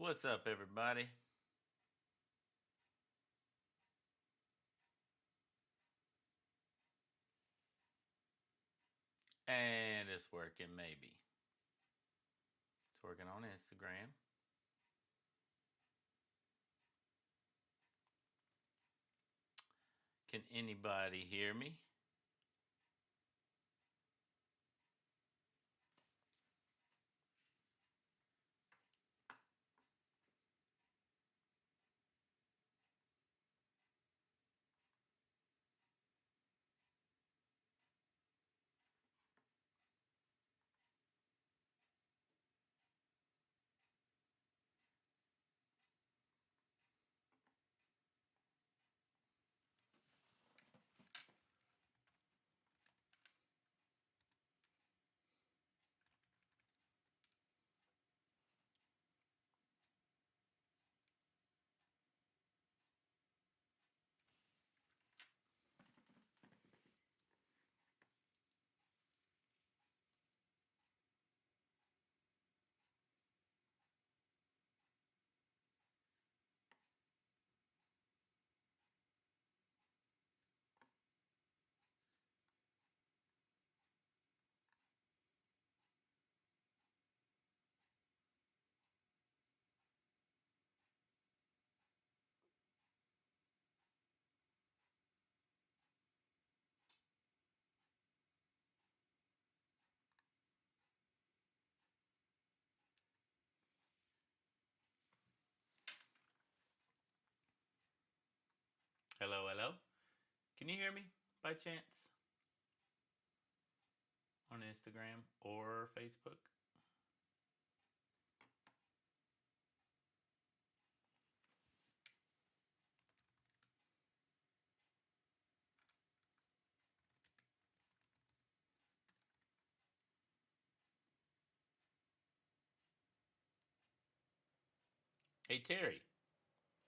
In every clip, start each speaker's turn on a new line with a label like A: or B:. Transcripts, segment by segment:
A: What's up, everybody? And it's working, maybe. It's working on Instagram. Can anybody hear me? Hello, hello. Can you hear me by chance on Instagram or Facebook? Hey, Terry,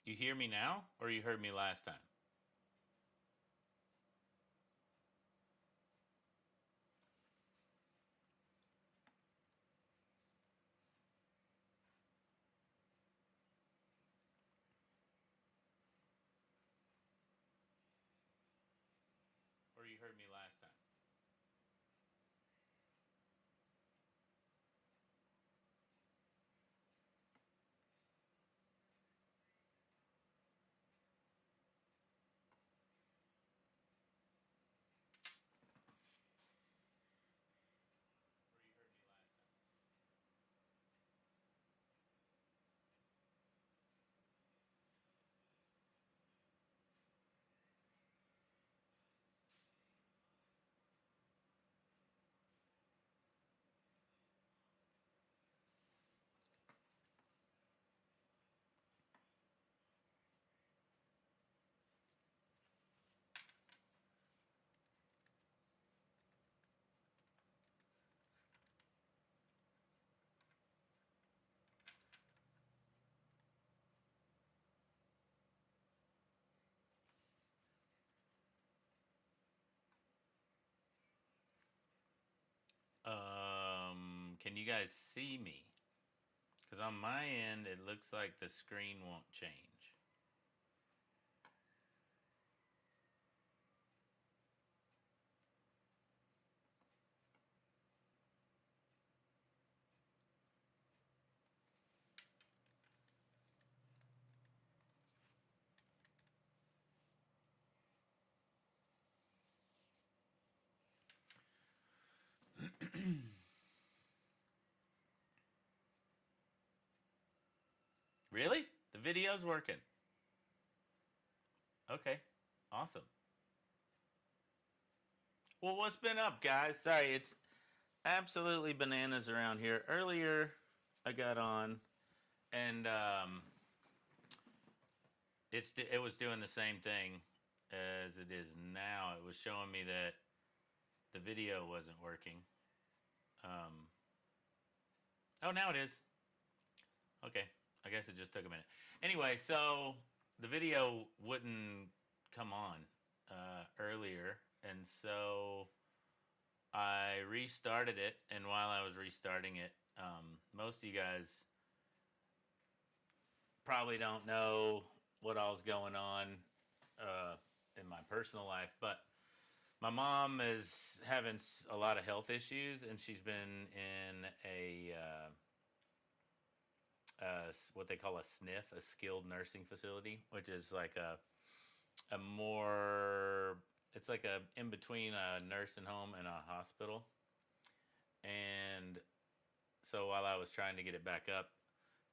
A: you hear me now or you heard me last time? Or you heard me last time? Or you heard me last time? Can you guys see me? Because on my end, it looks like the screen won't change. Really? The video's working. Okay. Awesome. Well, what's been up, guys? Sorry, it's absolutely bananas around here. Earlier, I got on, and it was doing the same thing as it is now. It was showing me that the video wasn't working. Um, oh, now it is. Okay, I guess it just took a minute. Anyway, so the video wouldn't come on earlier, and so I restarted it. And while I was restarting it, most of you guys probably don't know what all's going on in my personal life, but my mom is having a lot of health issues, and she's been in what they call a SNF, a skilled nursing facility, which is like a more, it's like a in between a nursing home and a hospital. And so while I was trying to get it back up,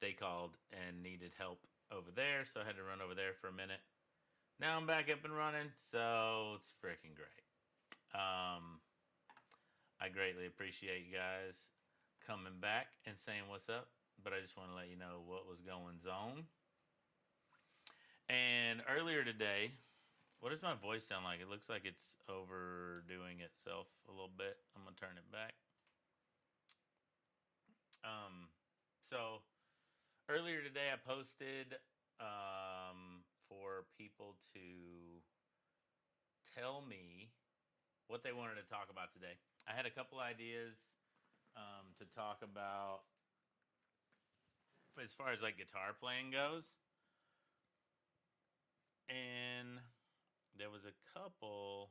A: they called and needed help over there, so I had to run over there for a minute. Now I'm back up and running, so it's freaking great. Um, I greatly appreciate you guys coming back and saying what's up, but I just want to let you know what was going on. And earlier today, what does my voice sound like? It looks like it's overdoing itself a little bit. I'm gonna turn it back. Um, so earlier today, I posted for people to tell me what they wanted to talk about today. I had a couple ideas to talk about as far as like guitar playing goes, and there was a couple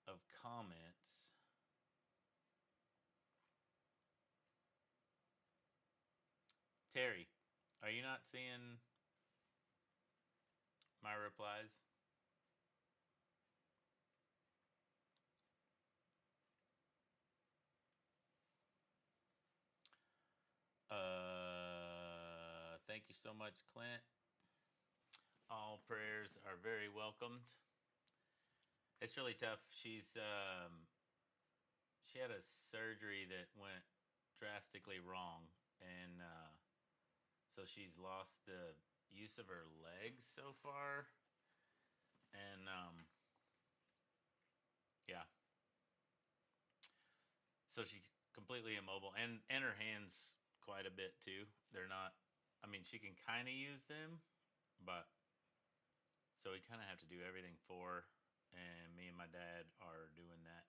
A: of comments. Terry, are you not seeing my replies? Thank you so much, Clint. All prayers are very welcomed. It's really tough. She had a surgery that went drastically wrong, and so she's lost the use of her legs so far, and yeah, so she's completely immobile, and her hands quite a bit too. They're not. I mean, she can kind of use them, but so we kind of have to do everything for her, and me and my dad are doing that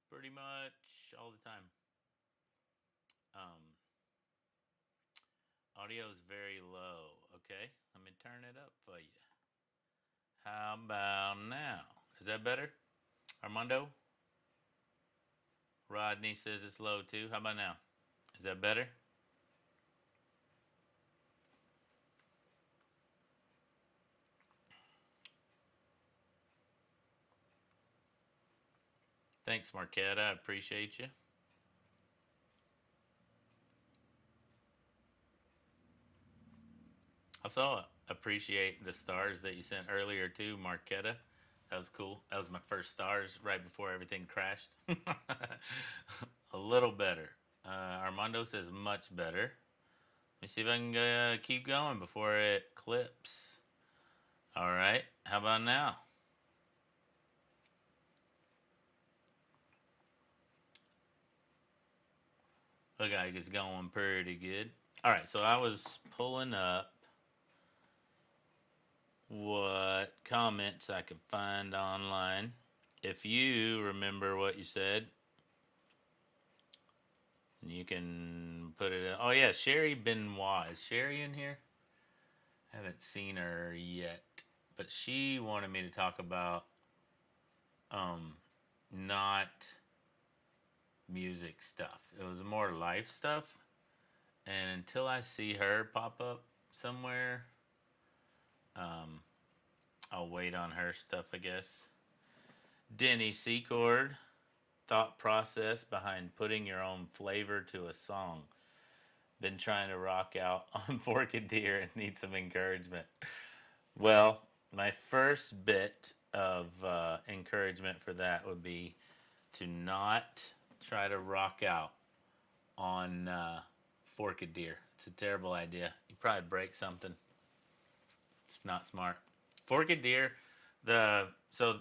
A: pretty much all the time. Um, Audio is very low. Okay, let me turn it up for you. How about now? Is that better? Armando? Rodney says it's low too. How about now? Is that better? Thanks, Marquette. I appreciate you. Also, appreciate the stars that you sent earlier too, Marquetta. That was cool. That was my first stars right before everything crashed. A little better. Armando says much better. Let me see if I can keep going before it clips. All right. How about now? Look like it's going pretty good. All right. So I was pulling up what comments I could find online. If you remember what you said, you can put it in. Oh, yeah. Sherry Benoit. Is Sherry in here? I haven't seen her yet. But she wanted me to talk about um, not music stuff. It was more life stuff. And until I see her pop up somewhere, um, I'll wait on her stuff, I guess. Denny Secord, thought process behind putting your own flavor to a song. Been trying to rock out on Forked Deer and need some encouragement. Well, my first bit of encouragement for that would be to not try to rock out on Forked Deer. It's a terrible idea. You probably break something. It's not smart. Forked Deer, so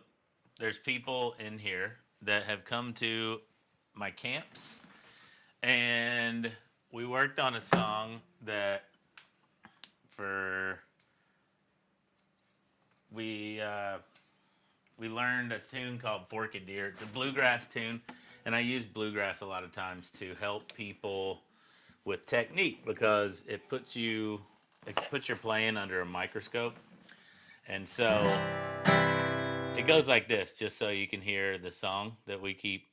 A: there's people in here that have come to my camps, and we worked on a song that for we learned a tune called Forked Deer. It's a bluegrass tune, and I use bluegrass a lot of times to help people with technique because it puts your playing under a microscope. And so it goes like this, just so you can hear the song that we keep.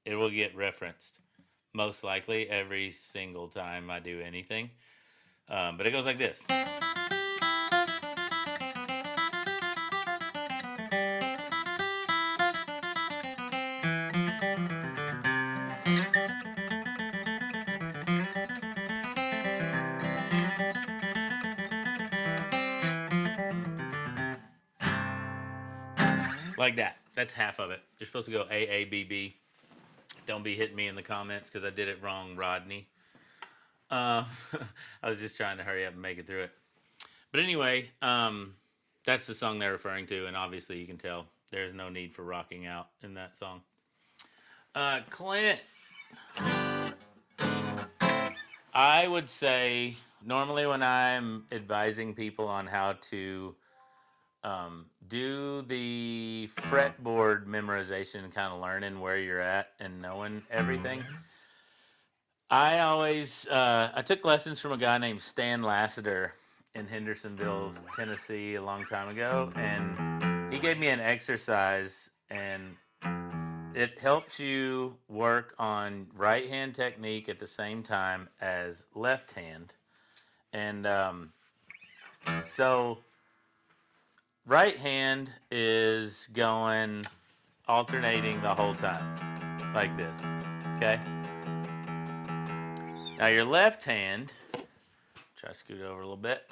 A: It will get referenced most likely every single time I do anything. But it goes like this. Like that. That's half of it. You're supposed to go A A B B. Don't be hitting me in the comments because I did it wrong, Rodney. I was just trying to hurry up and make it through it. But anyway, that's the song they're referring to, and obviously you can tell there's no need for rocking out in that song. Clint, I would say normally when I'm advising people on how to do the fretboard memorization and kind of learning where you're at and knowing everything. I took lessons from a guy named Stan Lassiter in Hendersonville, Tennessee, a long time ago, and he gave me an exercise, and it helps you work on right hand technique at the same time as left hand, and so right hand is going alternating the whole time, like this, okay? Now your left hand, try to scoot over a little bit,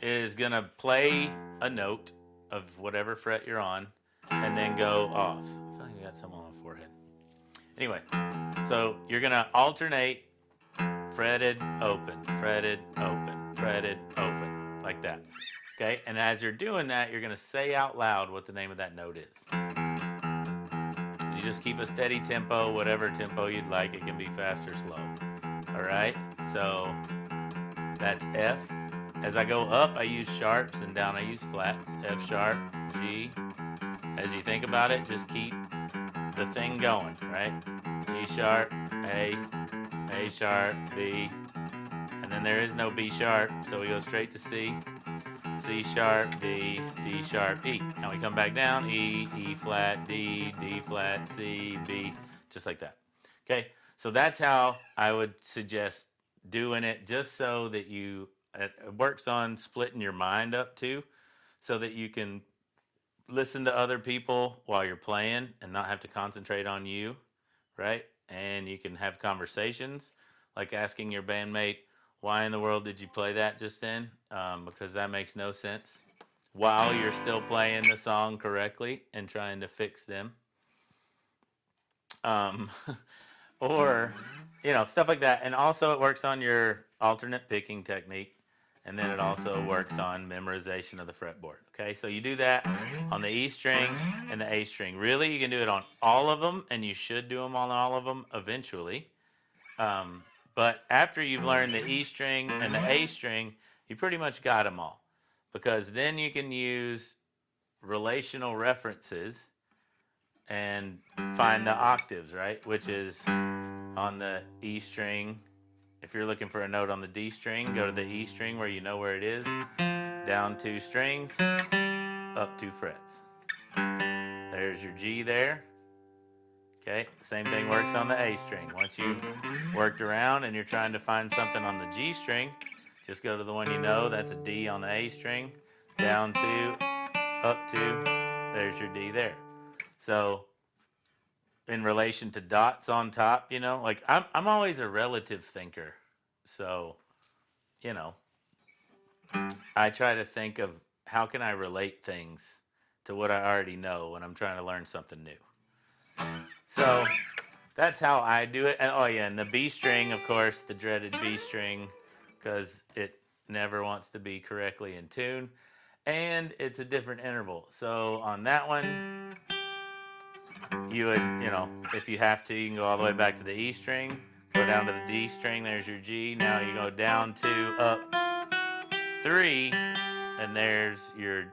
A: is gonna play a note of whatever fret you're on and then go off. I feel like I got some on my forehead. Anyway, so you're gonna alternate fretted, open, fretted, open, fretted, open, like that. Okay, and as you're doing that, you're gonna say out loud what the name of that note is. You just keep a steady tempo, whatever tempo you'd like. It can be fast or slow. All right, so that's F. As I go up, I use sharps, and down I use flats. F sharp, G. As you think about it, just keep the thing going, right? G sharp, A sharp, B, and then there is no B sharp, so we go straight to C. C sharp, D, D sharp, E. Now we come back down, E, E flat, D, D flat, C, B, just like that. Okay, so that's how I would suggest doing it, just so that it works on splitting your mind up too, so that you can listen to other people while you're playing and not have to concentrate on you, right? And you can have conversations, like asking your bandmate, why in the world did you play that just then? Because that makes no sense, while you're still playing the song correctly and trying to fix them. Or, stuff like that. And also it works on your alternate picking technique. And then it also works on memorization of the fretboard. Okay, so you do that on the E string and the A string. Really, you can do it on all of them, and you should do them on all of them eventually. But after you've learned the E string and the A string, you pretty much got them all. Because then you can use relational references and find the octaves, right? Which is on the E string. If you're looking for a note on the D string, go to the E string where you know where it is. Down 2 strings, up 2 frets. There's your G there. Okay, same thing works on the A string. Once you've worked around and you're trying to find something on the G string, just go to the one you know. That's a D on the A string. Down 2, up 2, there's your D there. So in relation to dots on top, like I'm always a relative thinker. So, I try to think of how can I relate things to what I already know when I'm trying to learn something new. So that's how I do it. And and the B string, of course, the dreaded B string, because it never wants to be correctly in tune. And it's a different interval. So on that one, you would, if you have to, you can go all the way back to the E string, go down to the D string, there's your G. Now you go down 2, up 3, and there's your,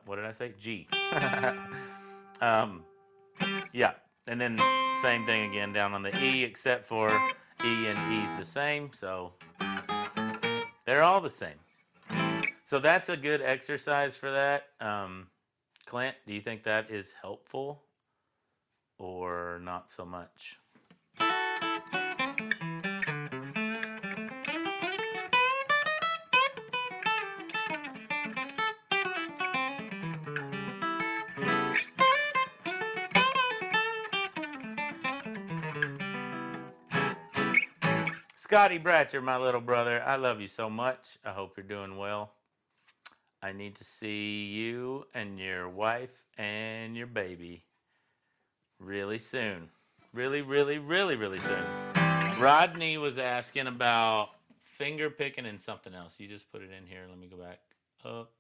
A: what did I say? G. Yeah, and then same thing again down on the E, except for E and E's the same, so they're all the same. So that's a good exercise for that. Clint, do you think that is helpful or not so much? Scotty Bratcher, my little brother, I love you so much. I hope you're doing well. I need to see you and your wife and your baby really soon. Really, really, really, really soon. Rodney was asking about finger picking and something else. You just put it in here. Let me go back up.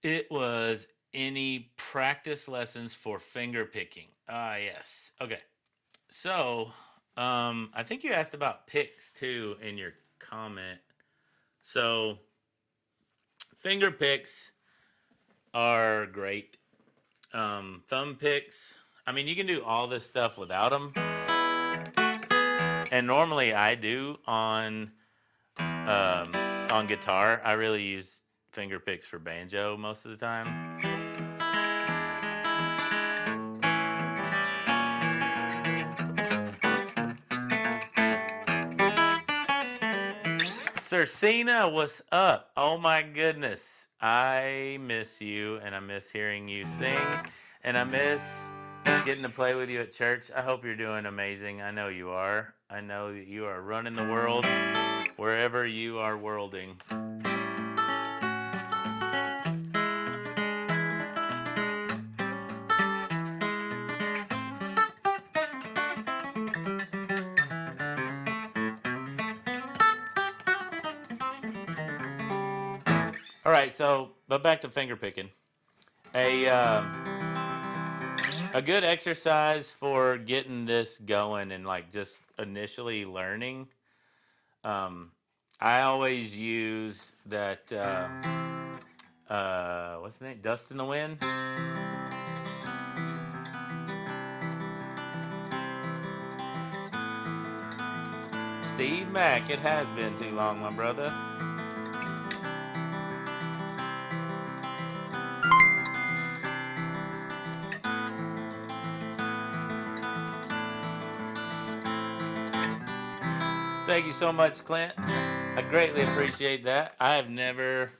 A: It was any practice lessons for finger picking. Ah, yes. Okay. So, I think you asked about picks too in your comment. So, finger picks are great. Thumb picks, I mean, you can do all this stuff without them. And normally I do on guitar. I really use finger picks for banjo most of the time. Cersina, what's up? Oh my goodness. I miss you and I miss hearing you sing and I miss getting to play with you at church. I hope you're doing amazing. I know you are. I know that you are running the world wherever you are worlding. All right, but back to finger picking. A good exercise for getting this going and like just initially learning. I always use that. What's the name? Dust in the Wind. Steve Mack, it has been too long, my brother. Thank you so much, Clint. I greatly appreciate that. I have never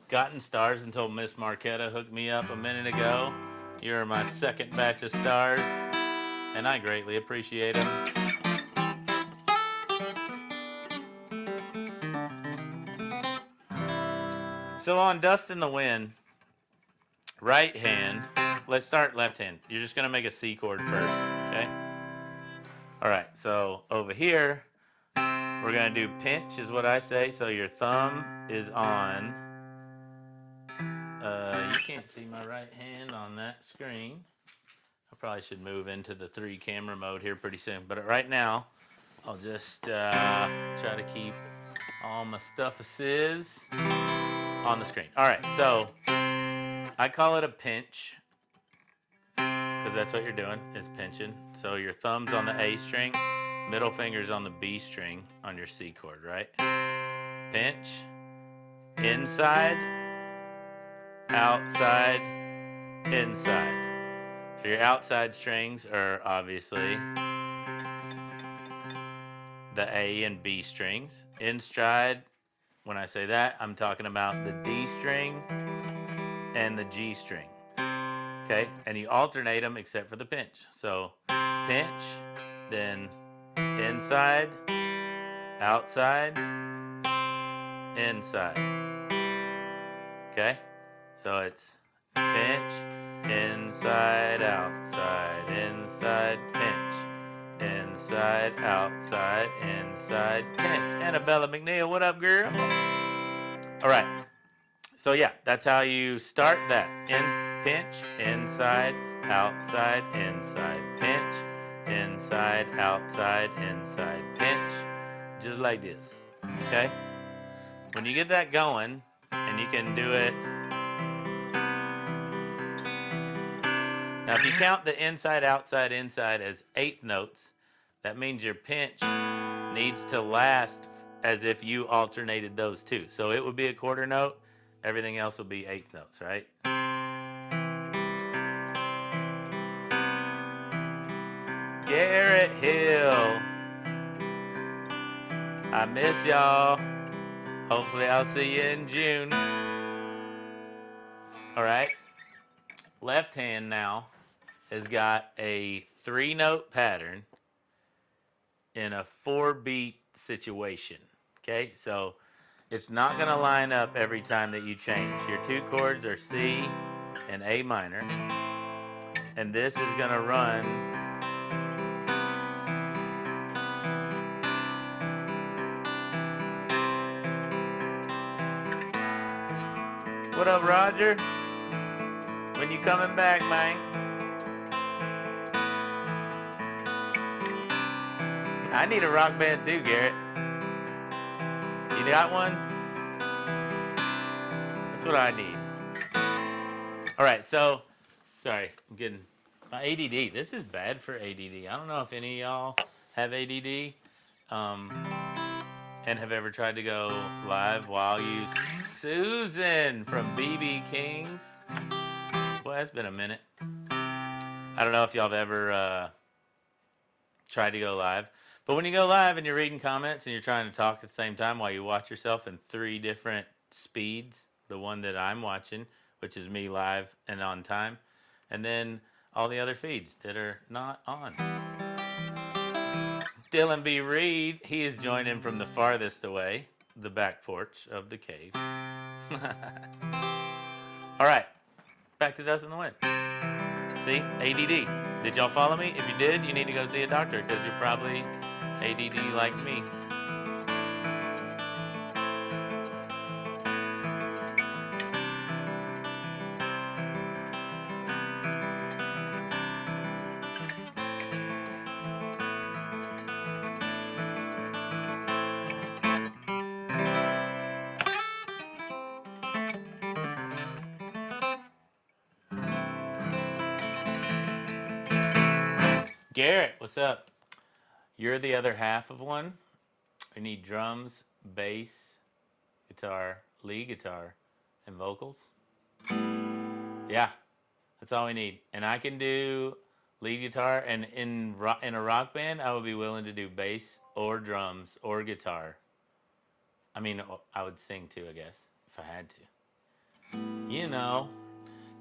A: gotten stars until Miss Marquetta hooked me up a minute ago. You're my second batch of stars, and I greatly appreciate them. So on Dust in the Wind, right hand, let's start left hand. You're just going to make a C chord first, okay? All right, so over here, we're going to do pinch is what I say. So your thumb is on, you can't see my right hand on that screen. I probably should move into the 3 camera mode here pretty soon. But right now, I'll just try to keep all my stuffuses on the screen. All right, so I call it a pinch because that's what you're doing is pinching. So your thumb's on the A string, middle finger's on the B string on your C chord, right? Pinch, inside, outside, inside. So your outside strings are obviously the A and B strings. In stride, when I say that, I'm talking about the D string and the G string. Okay, and you alternate them except for the pinch. So pinch, then inside, outside, inside. Okay, so it's pinch, inside, outside, inside, pinch, inside, outside, inside, pinch. Annabella McNeil, what up, girl? All right, so yeah, that's how you start that. Pinch, inside, outside, inside, pinch, inside, outside, inside, pinch, just like this, okay? When you get that going, and you can do it, now if you count the inside, outside, inside as 8th notes, that means your pinch needs to last as if you alternated those two. So it would be a quarter note, everything else will be eighth notes, right? Garrett Hill. I miss y'all. Hopefully I'll see you in June. All right. Left hand now has got a 3-note pattern in a 4-beat situation. Okay, so it's not going to line up every time that you change. Your 2 chords are C and A minor, and this is going to run What up, Roger? When you coming back, man? I need a rock band too, Garrett. You got one? That's what I need. All right, so, sorry, I'm getting my ADD. This is bad for ADD. I don't know if any of y'all have ADD and have ever tried to go live while you... Susan from BB Kings. Well, it's been a minute. I don't know if y'all have ever tried to go live. But when you go live and you're reading comments and you're trying to talk at the same time while you watch yourself in 3 different speeds, the one that I'm watching, which is me live and on time, and then all the other feeds that are not on. Dylan B. Reed, he is joining from the farthest away, the back porch of the cave. All right, back to Dust in the Wind. See, ADD. Did y'all follow me? If you did, you need to go see a doctor because you're probably ADD like me. Garrett, what's up? You're the other half of one. We need drums, bass, guitar, lead guitar, and vocals. Yeah, that's all we need. And I can do lead guitar, and in a rock band, I would be willing to do bass or drums or guitar. I mean, I would sing too, I guess, if I had to. You know.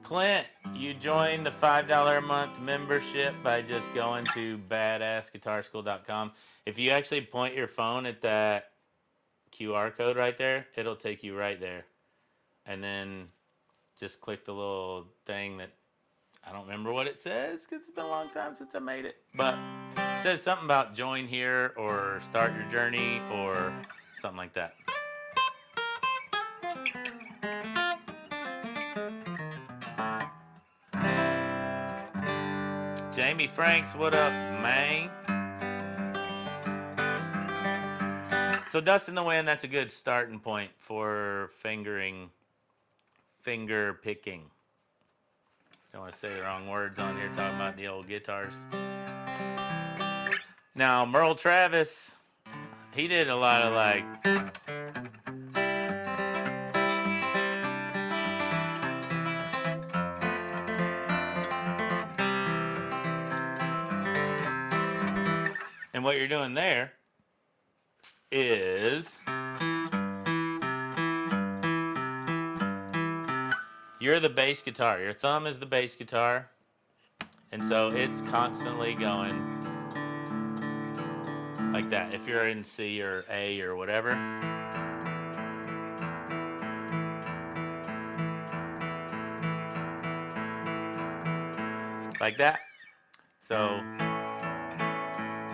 A: Clint, you join the $5 a month membership by just going to badassguitarschool.com. If you actually point your phone at that QR code right there, it'll take you right there. And then just click the little thing that, I don't remember what it says because it's been a long time since I made it. But it says something about join here or start your journey or something like that. Jamie Franks, what up, man? So Dust in the Wind, that's a good starting point for finger picking. Don't want to say the wrong words on here talking about the old guitars. Now, Merle Travis, he did a lot of like... And what you're doing there is you're the bass guitar. Your thumb is the bass guitar. And so it's constantly going like that. If you're in C or A or whatever. Like that. So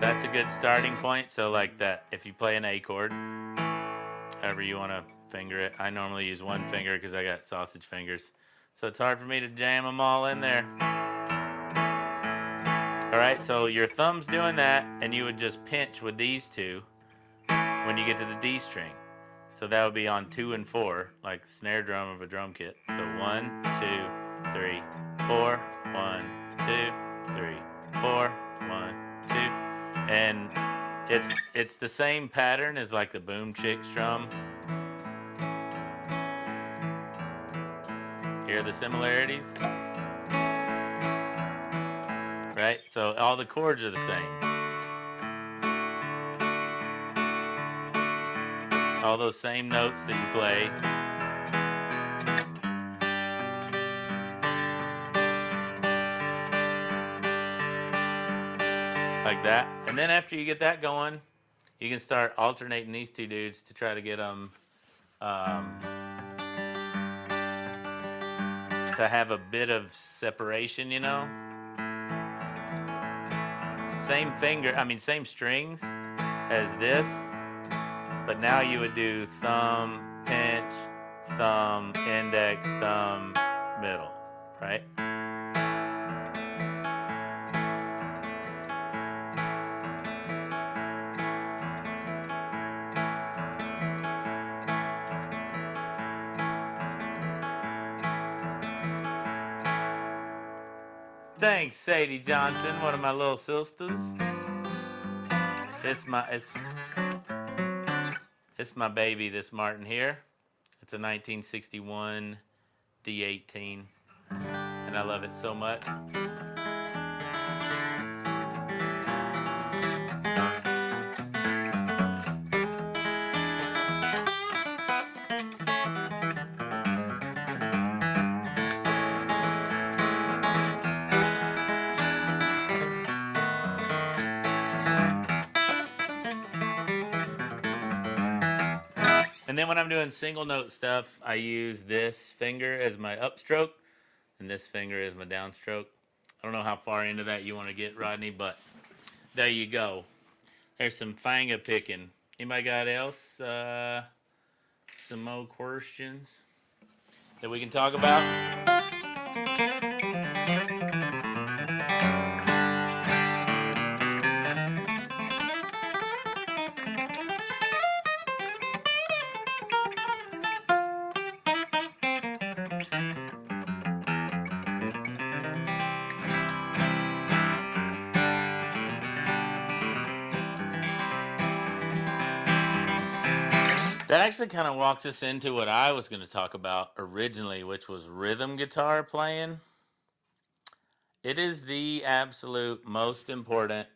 A: that's a good starting point. So like that, if you play an A chord, however you want to finger it. I normally use one finger because I got sausage fingers. So it's hard for me to jam them all in there. All right, so your thumb's doing that, and you would just pinch with these two when you get to the D string. So that would be on 2 and 4, like snare drum of a drum kit. So 1, 2, 3, 4, 1, 2, 3, 4, 1, 2. And it's the same pattern as like the Boom Chick strum. Hear the similarities? Right? So all the chords are the same. All those same notes that you play. Like that. And then after you get that going, you can start alternating these two dudes to try to get them to have a bit of separation, you know? Same finger, I mean, same strings as this, but now you would do thumb, pinch, thumb, index, thumb, middle, right? Thanks, Sadie Johnson, one of my little sisters. It's my baby, this Martin here. It's a 1961 D18, and I love it so much. And then when I'm doing single note stuff, I use this finger as my upstroke, and this finger is my downstroke. I don't know how far into that you want to get, Rodney, but there you go. There's some finger picking. Anybody got else? Some more questions that we can talk about? That actually kind of walks us into what I was going to talk about originally, which was rhythm guitar playing. It is the absolute most important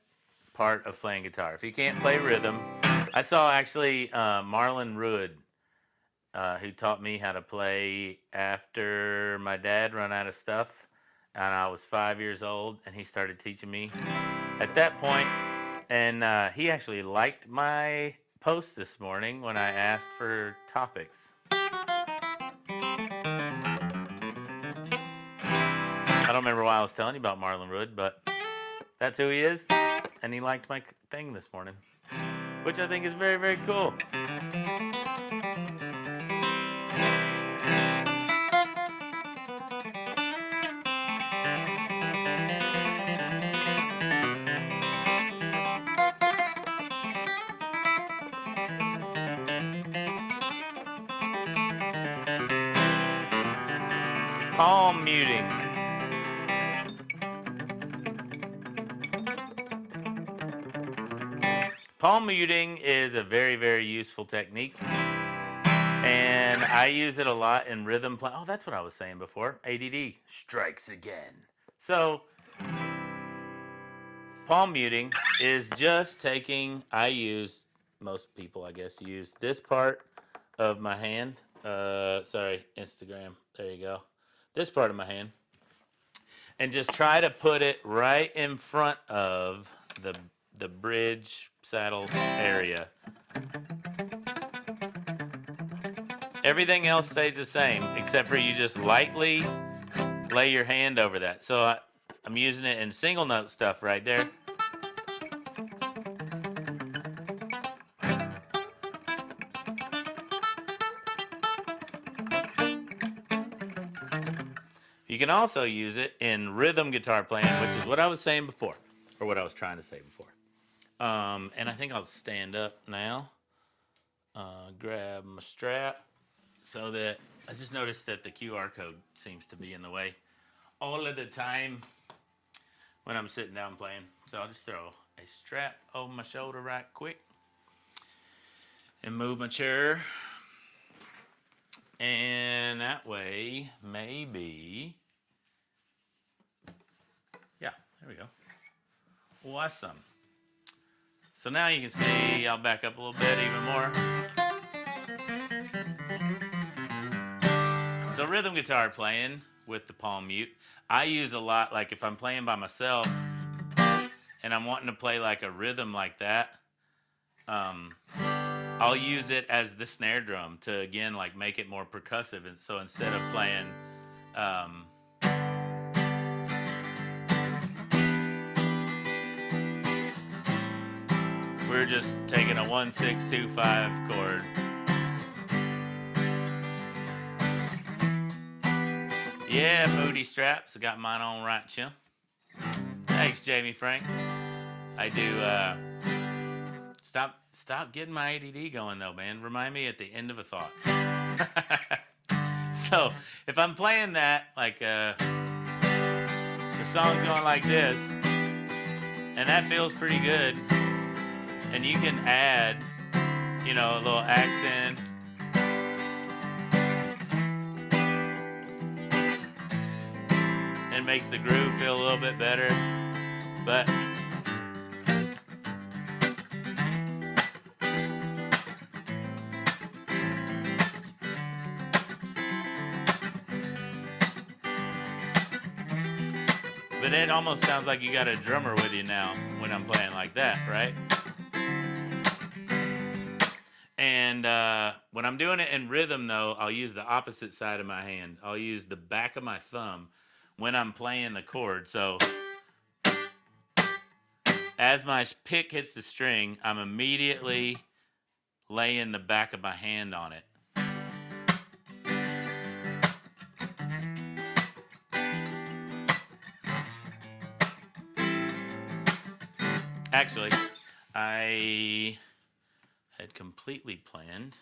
A: part of playing guitar. If you can't play rhythm, I saw actually Marlon Ruud, who taught me how to play after my dad ran out of stuff, and I was 5 years old, and he started teaching me at that point. And he actually liked my post this morning when I asked for topics. I don't remember why I was telling you about Marlon Ruud, but that's who he is, and he liked my thing this morning, which I think is very, very cool. Palm muting. Palm muting is a very, very useful technique, and I use it a lot in rhythm play. Oh, that's what I was saying before. ADD strikes again. So, palm muting is just taking, most people, I guess, use this part of my hand. Sorry, Instagram. There you go. This part of my hand. And just try to put it right in front of the bridge saddle area. Everything else stays the same, except for you just lightly lay your hand over that. So I'm using it in single note stuff right there. You can also use it in rhythm guitar playing, which is what I was saying before, or what I was trying to say before. And I think I'll stand up now, grab my strap, so that I just noticed that the QR code seems to be in the way all of the time. when I'm sitting down playing. So I'll just throw a strap over my shoulder right quick and move my chair. And that way, maybe, yeah, there we go. Awesome. So now you can see, I'll back up a little bit even more. So rhythm guitar playing with the palm mute, I use a lot, like if I'm playing by myself and I'm wanting to play like a rhythm like that, I'll use it as the snare drum to, again, like make it more percussive. And so instead of playing, we're just taking a 1, 6, 2, 5 chord. Yeah, Moody Straps. I got mine on right, chill. Thanks, Jamie Franks. I do, Stop getting my ADD going, though, man. Remind me at the end of a thought. So, if I'm playing that, like, the song's going like this, and that feels pretty good, and you can add, you know, a little accent. It makes the groove feel a little bit better, but it almost sounds like you got a drummer with you now when I'm playing like that, right? And when I'm doing it in rhythm, though, I'll use the opposite side of my hand. I'll use the back of my thumb when I'm playing the chord. So as my pick hits the string, I'm immediately laying the back of my hand on it. Actually, I had completely planned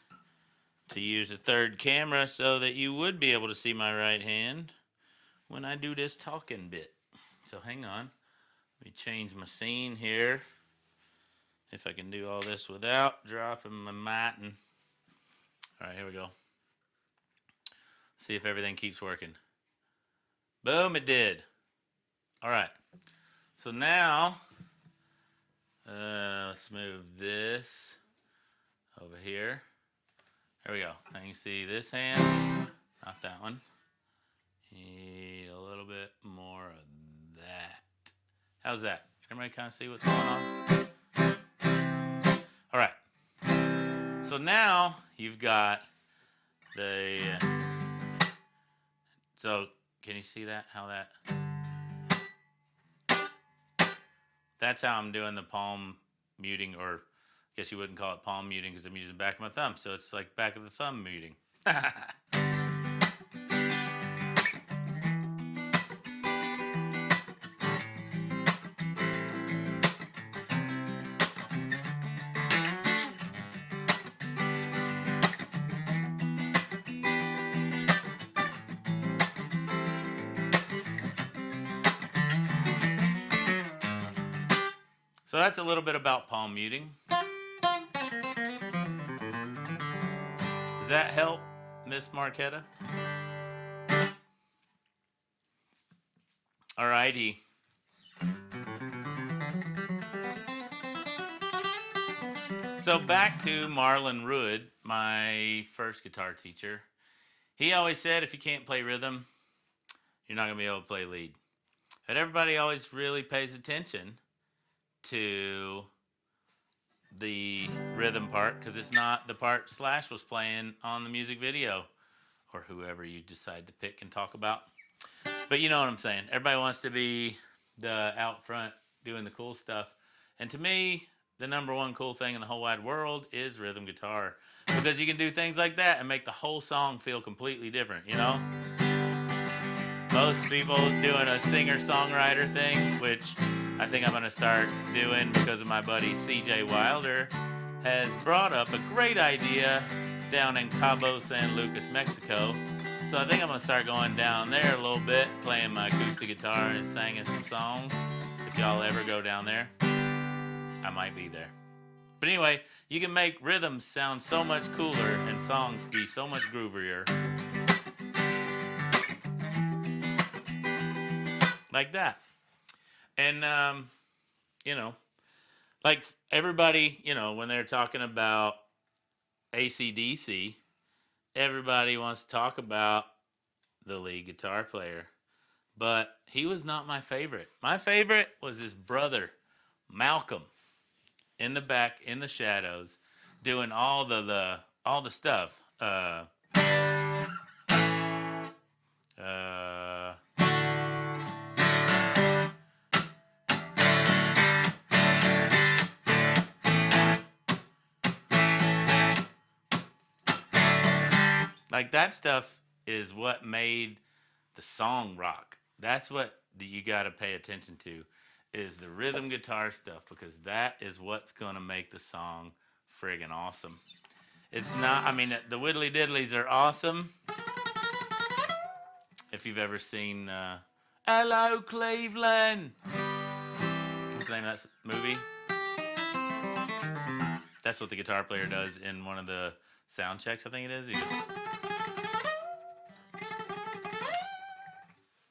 A: to use a third camera so that you would be able to see my right hand when I do this talking bit. So hang on. Let me change my scene here. If I can do all this without dropping my mitten. All right, here we go. See if everything keeps working. Boom, it did. All right. So now, let's move this over here. There we go. Now you can see this hand, not that one. Need a little bit more of that. How's that? Everybody kind of see what's going on? All right. So now you've got the, so can you see that? How that, that's how I'm doing the palm muting, or I guess you wouldn't call it palm muting because I'm using the back of my thumb. So it's like back of the thumb muting. So that's a little bit about palm muting. Does that help, Miss Marquetta? All righty. So back to Marlon Rood, my first guitar teacher. He always said if you can't play rhythm, you're not going to be able to play lead. But everybody always really pays attention to the rhythm part because it's not the part Slash was playing on the music video, or whoever you decide to pick and talk about. But you know what I'm saying. Everybody wants to be the out front doing the cool stuff. And to me, the number one cool thing in the whole wide world is rhythm guitar, because you can do things like that and make the whole song feel completely different, you know? Most people doing a singer-songwriter thing, which I think I'm going to start doing because of my buddy CJ Wilder, has brought up a great idea down in Cabo San Lucas, Mexico. So I think I'm going to start going down there a little bit, playing my acoustic guitar and singing some songs. If y'all ever go down there, I might be there. But anyway, you can make rhythms sound so much cooler and songs be so much groovier. Like that. And, you know, like everybody, you know, when they're talking about AC/DC, everybody wants to talk about the lead guitar player. But he was not my favorite. My favorite was his brother, Malcolm, in the back, in the shadows, doing all the stuff. Like that stuff is what made the song rock. That's what you got to pay attention to, is the rhythm guitar stuff, because that is what's going to make the song friggin' awesome. It's not, I mean, the Whittly Diddlies are awesome. If you've ever seen Hello Cleveland. What's the name of that movie? That's what the guitar player does in one of the sound checks, I think it is. He goes,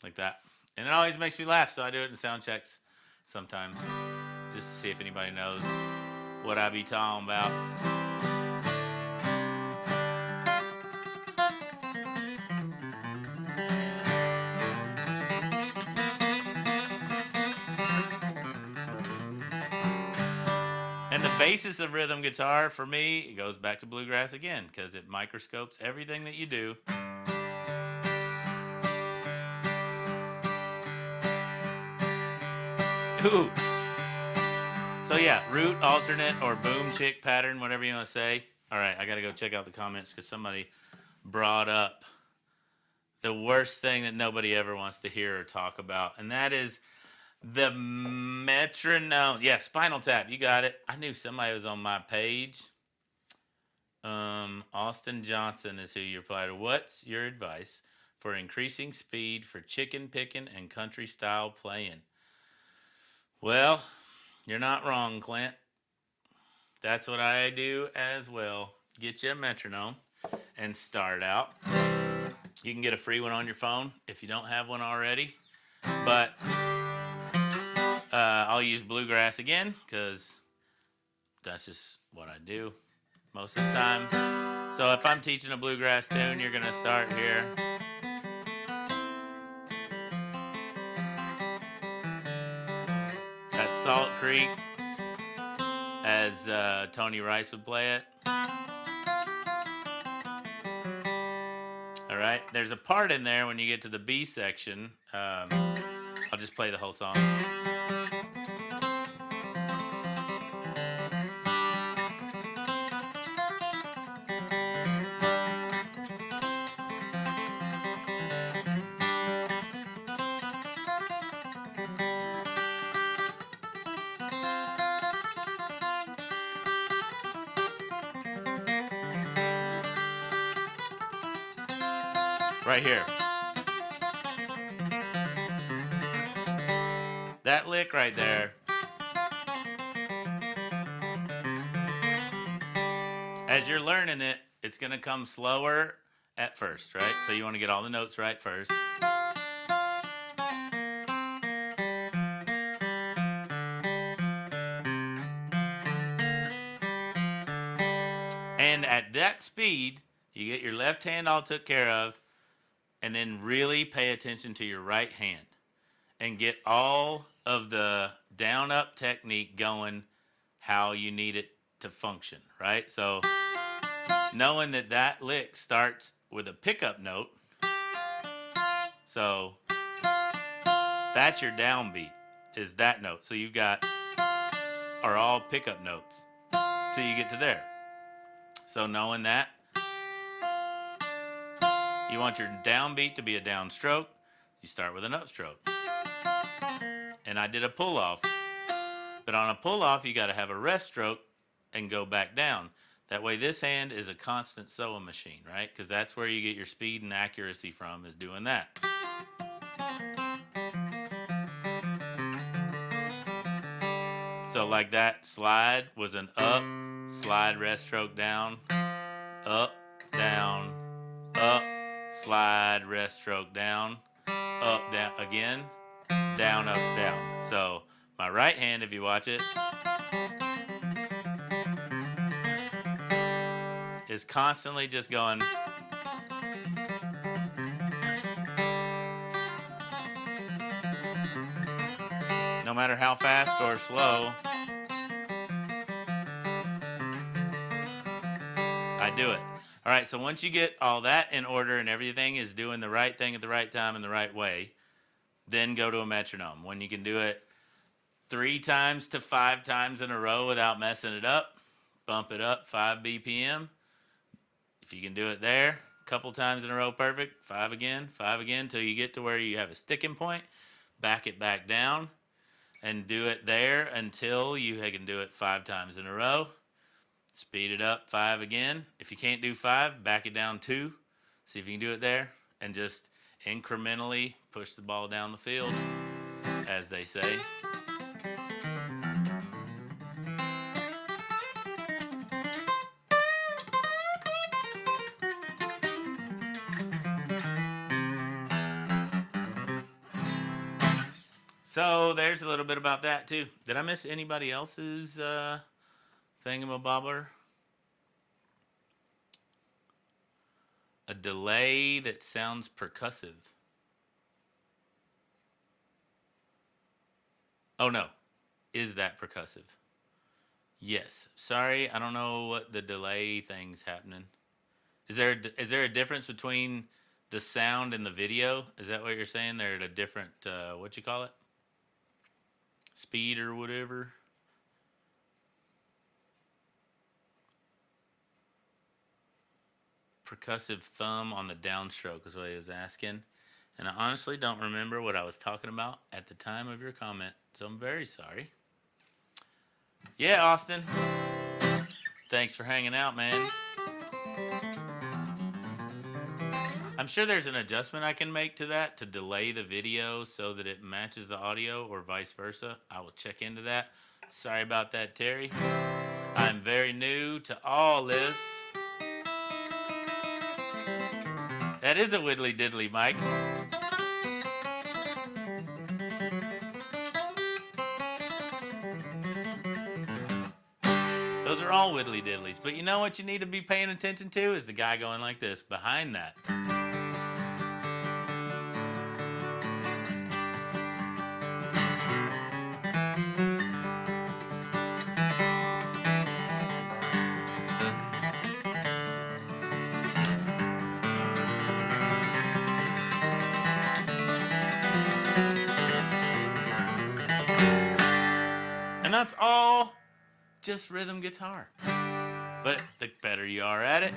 A: like that. And it always makes me laugh, so I do it in sound checks sometimes, just to see if anybody knows what I be talking about. And the basis of rhythm guitar, for me, it goes back to bluegrass again, because it microscopes everything that you do. Ooh. So yeah, root, alternate, or boom chick pattern, whatever you want to say. All right, I got to go check out the comments because somebody brought up the worst thing that nobody ever wants to hear or talk about, and that is the metronome. Yeah, Spinal Tap. You got it. I knew somebody was on my page. Austin Johnson is who you replied to. What's your advice for increasing speed for chicken picking and country style playing? Well, you're not wrong, Clint. That's what I do as well. Get you a metronome and start out. You can get a free one on your phone if you don't have one already. But I'll use bluegrass again because that's just what I do most of the time. So if I'm teaching a bluegrass tune, you're going to start here. That's Salt Creek, as Tony Rice would play it. All right, there's a part in there when you get to the B section. I'll just play the whole song. Right here. That lick right there. As you're learning it, it's going to come slower at first, right? So you want to get all the notes right first. And at that speed, you get your left hand all took care of, and then really pay attention to your right hand and get all of the down-up technique going how you need it to function, right? So knowing that that lick starts with a pickup note, so that's your downbeat, is that note. So you've got, are all pickup notes till you get to there. So knowing that, you want your downbeat to be a downstroke, you start with an upstroke. And I did a pull-off. But on a pull-off, you got to have a rest stroke and go back down. That way this hand is a constant sewing machine, right? Because that's where you get your speed and accuracy from, is doing that. So like that slide was an up, slide, rest stroke, down, up, down, up, slide, rest stroke, down, up, down, again, down, up, down. So my right hand, if you watch it, is constantly just going. No matter how fast or slow, I do it. All right, so once you get all that in order and everything is doing the right thing at the right time in the right way, then go to a metronome. When you can do it 3 times to 5 times in a row without messing it up, bump it up 5 BPM. If you can do it there, a couple times in a row, perfect. 5 again, till you get to where you have a sticking point. Back it back down and do it there until you can do it 5 times in a row. Speed it up 5 again. If you can't do 5, back it down 2. See if you can do it there. And just incrementally push the ball down the field, as they say. So there's a little bit about that too. Did I miss anybody else's thingamabobber? A delay that sounds percussive. Oh no, is that percussive? Yes. Sorry, I don't know what the delay thing's happening. Is there a difference between the sound and the video? Is that what you're saying? They're at a different what you call it? Speed or whatever. Percussive thumb on the downstroke is what he was asking. And I honestly don't remember what I was talking about at the time of your comment. So I'm very sorry. Yeah, Austin. Thanks for hanging out, man. I'm sure there's an adjustment I can make to that to delay the video so that it matches the audio or vice versa. I will check into that. Sorry about that, Terry. I'm very new to all this. That is a widdly diddly, Mike. Those are all widdly diddlies. But you know what you need to be paying attention to is the guy going like this behind that. And that's all just rhythm guitar. But the better you are at it,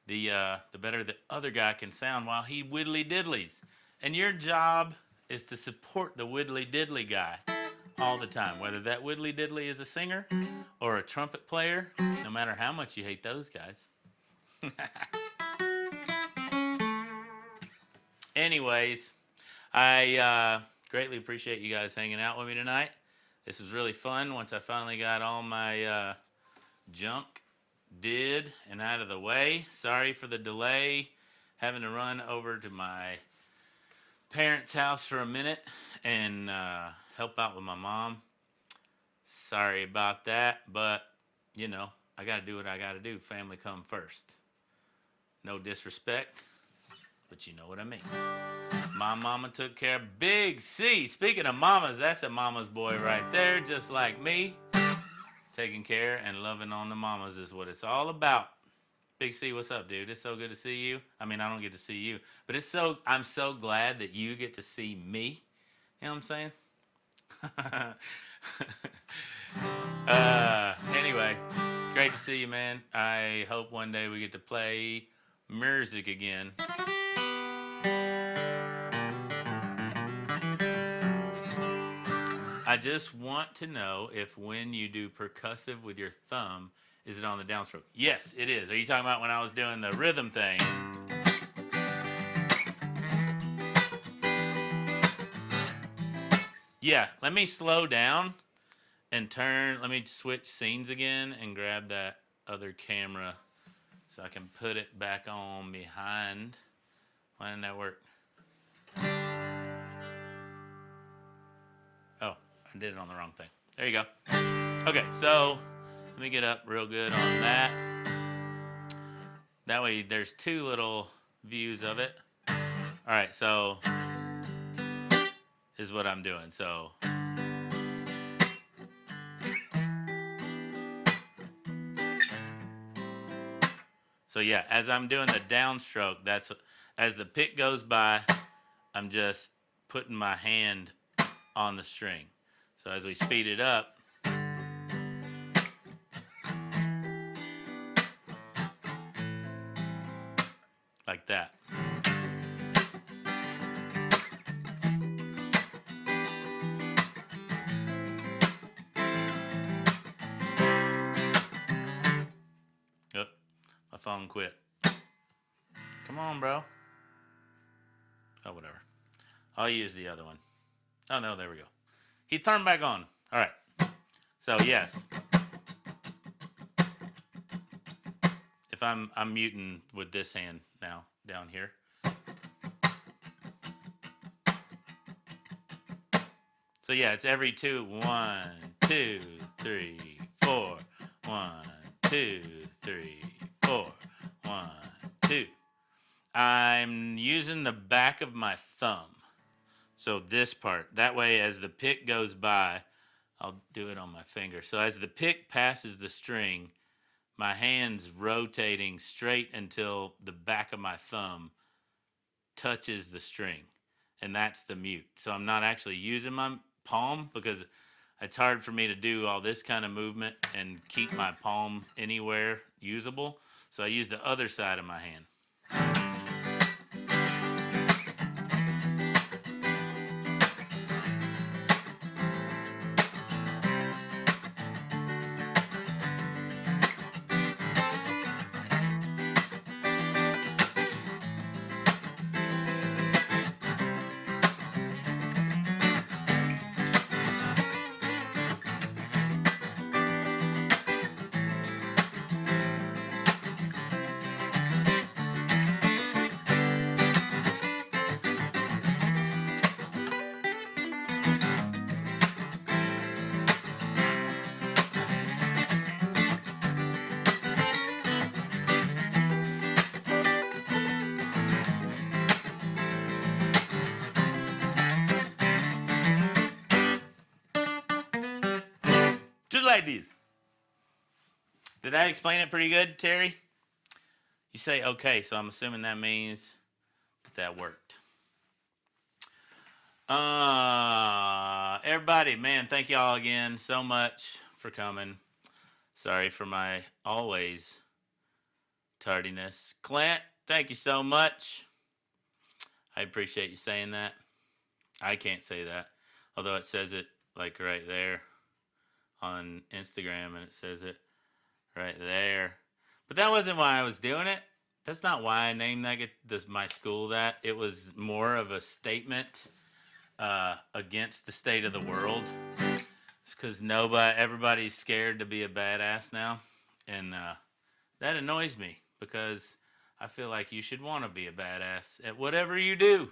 A: the better the other guy can sound while he widdly diddlies. And your job is to support the widdly diddly guy all the time, whether that widdly diddly is a singer or a trumpet player, no matter how much you hate those guys. Anyways, I greatly appreciate you guys hanging out with me tonight. This was really fun once I finally got all my junk did and out of the way. Sorry for the delay, having to run over to my parents' house for a minute and help out with my mom. Sorry about that, but, you know, I got to do what I got to do. Family come first. No disrespect, but you know what I mean. My mama took care of Big C. Speaking of mamas, that's a mama's boy right there, just like me. Taking care and loving on the mamas is what it's all about. Big C, what's up, dude? It's so good to see you. I mean, I don't get to see you, but I'm so glad that you get to see me. You know what I'm saying? Anyway, great to see you, man. I hope one day we get to play music again. I just want to know if when you do percussive with your thumb, is it on the downstroke? Yes, it is. Are you talking about when I was doing the rhythm thing? Yeah, let me slow down and turn. Let me switch scenes again and grab that other camera so I can put it back on behind. Why didn't that work? Oh, I did it on the wrong thing. There you go. Okay, so let me get up real good on that. That way there's two little views of it. All right, so is what I'm doing. So yeah, as I'm doing the downstroke, that's as the pick goes by, I'm just putting my hand on the string. So as we speed it up, like that. Yep, my phone quit. Come on, bro. Oh, whatever. I'll use the other one. Oh, no, there we go. He turned back on. All right. So, yes. If I'm muting with this hand now down here. So, yeah, it's every two. 1, 2, 3, 4. 1, 2, 3, 4. 1, 2. I'm using the back of my thumb. So this part, that way as the pick goes by, I'll do it on my finger. So as the pick passes the string, my hand's rotating straight until the back of my thumb touches the string. And that's the mute. So I'm not actually using my palm because it's hard for me to do all this kind of movement and keep my palm anywhere usable. So I use the other side of my hand. Just like this. Did that explain it pretty good, Terry? You say okay, so I'm assuming that means that worked. Everybody, man, thank y'all again so much for coming. Sorry for my always tardiness. Clint, thank you so much. I appreciate you saying that. I can't say that, although it says it like right there on Instagram, and it says it right there. But that wasn't why I was doing it. That's not why I named my school that. It was more of a statement against the state of the world. It's because everybody's scared to be a badass now, and that annoys me because I feel like you should want to be a badass at whatever you do.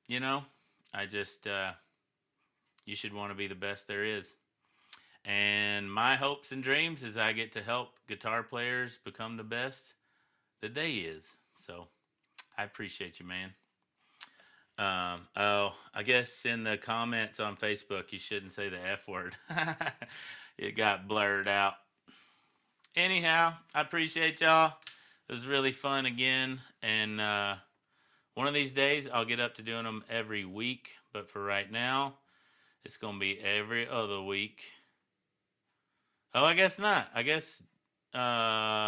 A: You know, I just you should want to be the best there is. And my hopes and dreams is I get to help guitar players become the best that they is. So I appreciate you, man. I guess in the comments on Facebook, you shouldn't say the F word. It got blurred out. Anyhow, I appreciate y'all. It was really fun again. And one of these days, I'll get up to doing them every week. But for right now, it's going to be every other week. Oh, I guess not. I guess BA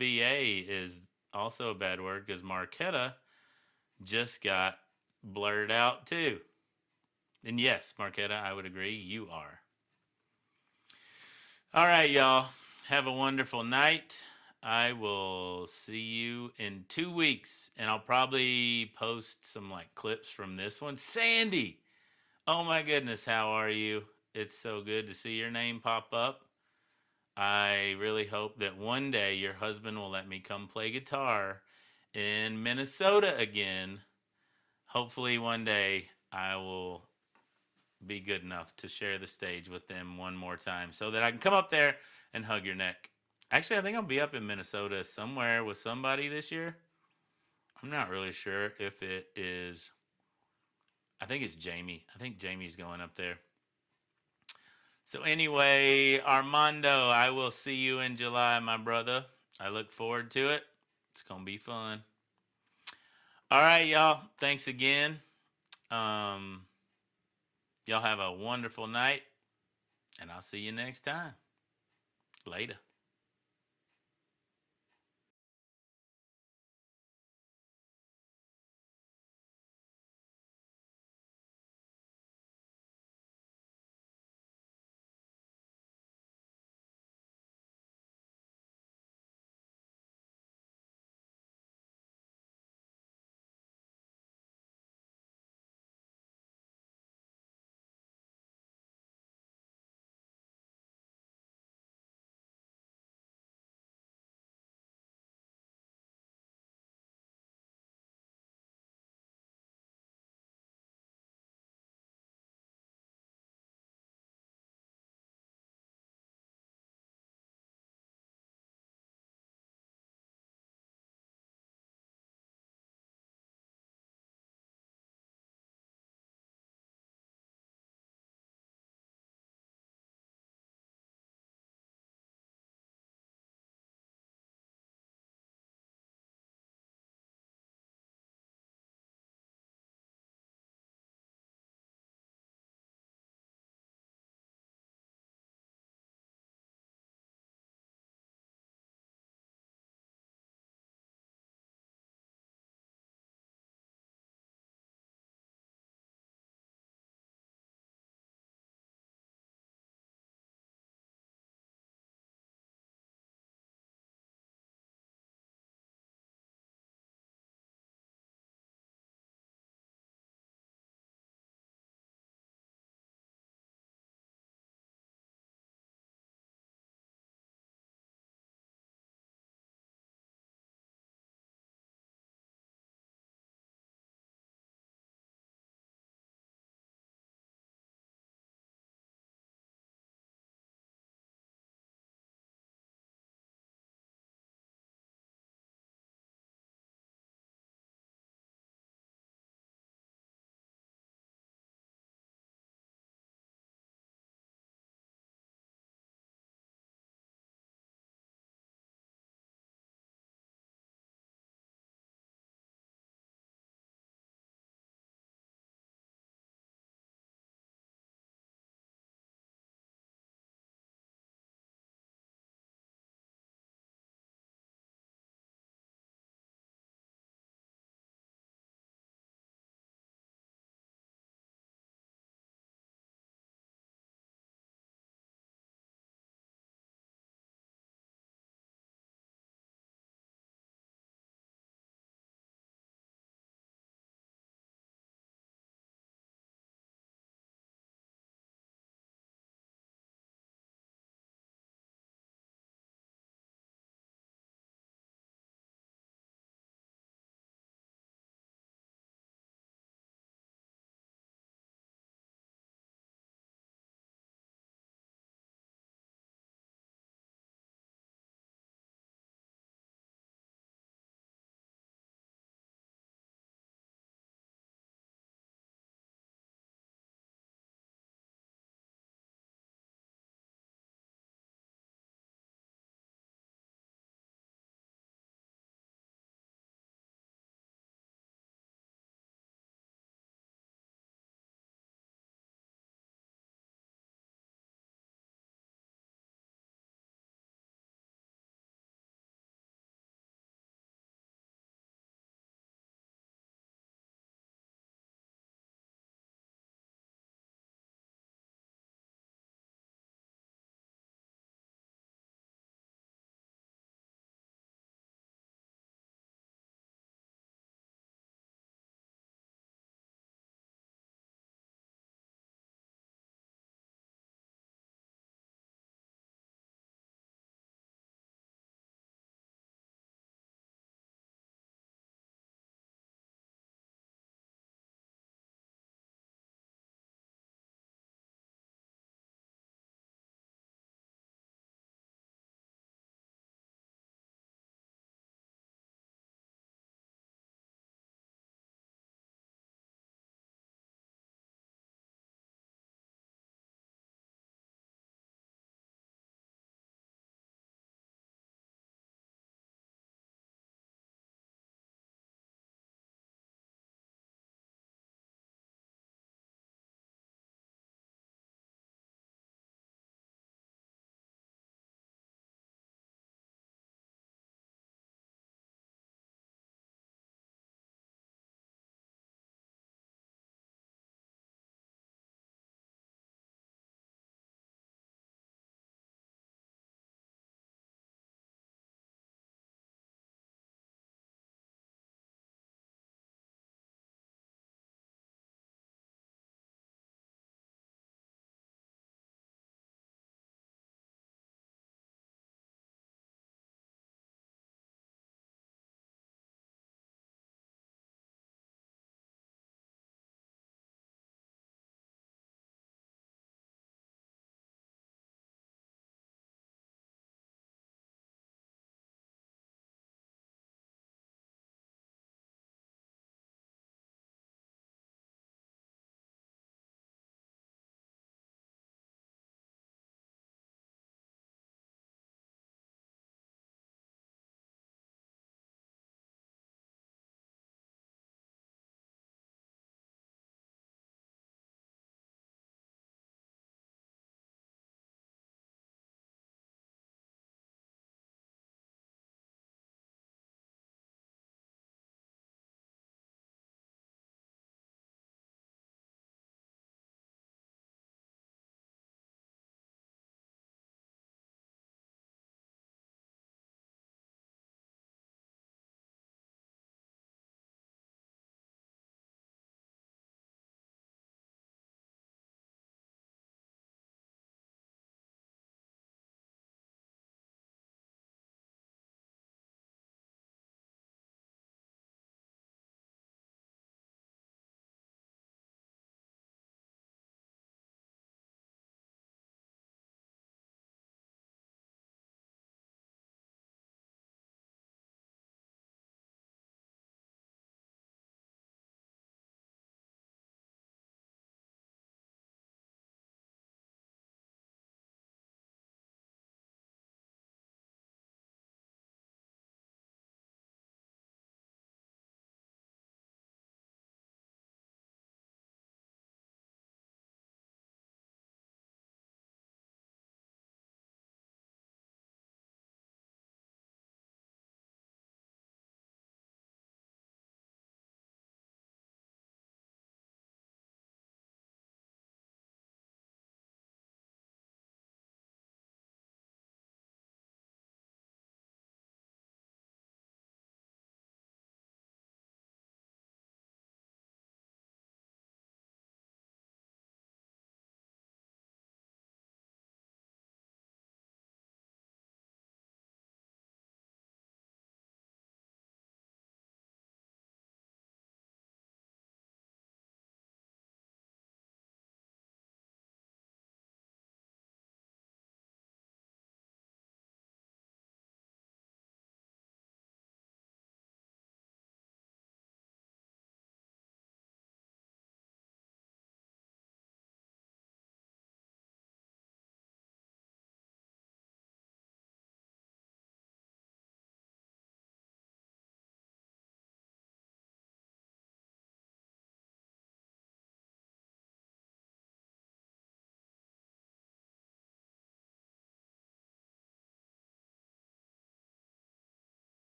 A: is also a bad word because Marquetta just got blurred out too. And yes, Marquetta, I would agree, you are. All right, y'all. Have a wonderful night. I will see you in 2 weeks, and I'll probably post some like clips from this one. Sandy, oh my goodness, how are you? It's so good to see your name pop up. I really hope that one day your husband will let me come play guitar in Minnesota again. Hopefully, one day I will be good enough to share the stage with them one more time so that I can come up there and hug your neck. Actually, I think I'll be up in Minnesota somewhere with somebody this year. I'm not really sure if it is. I think it's Jamie. I think Jamie's going up there. So, anyway, Armando, I will see you in July, my brother. I look forward to it. It's going to be fun. All right, y'all. Thanks again. Y'all have a wonderful night, and I'll see you next time. Later.